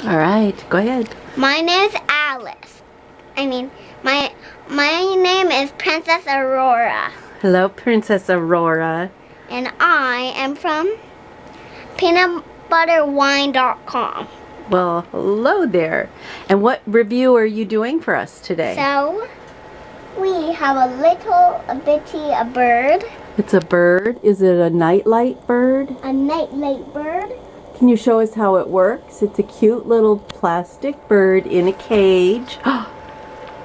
All right, go ahead. My name is Alice. My name is Princess Aurora. Hello, Princess Aurora. And I am from peanutbutterwine.com. Well, hello there. And what review are you doing for us today? So, we have a little bitty bird. It's a bird. Is it a nightlight bird? A nightlight bird. Can you show us how it works? It's a cute little plastic bird in a cage.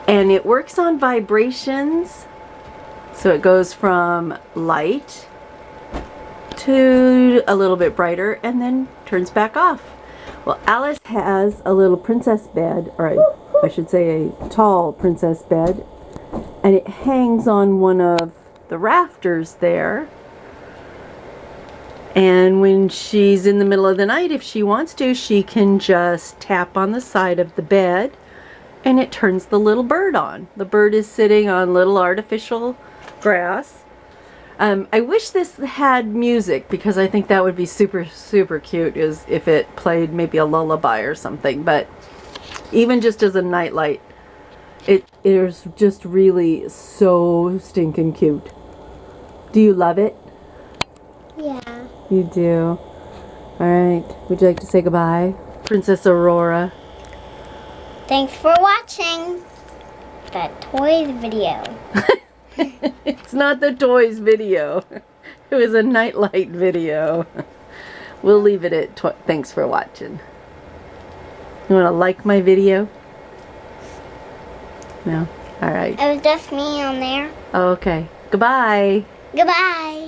And it works on vibrations. So it goes from light to a little bit brighter and then turns back off. Well, Alice has a little princess bed, or I should say a tall princess bed, and it hangs on one of the rafters there. And when she's in the middle of the night, if she wants to, she can just tap on the side of the bed and it turns the little bird on. The bird is sitting on little artificial grass. I wish this had music because I think that would be super, super cute is if it played maybe a lullaby or something. But even just as a nightlight, it is just really so stinking cute. Do you love it? Yeah. You do. Alright. Would you like to say goodbye? Princess Aurora. Thanks for watching the toys video. It's not the toys video. It was a nightlight video. We'll leave it at thanks for watching. You want to like my video? No? Alright. It was just me on there. Okay. Goodbye. Goodbye.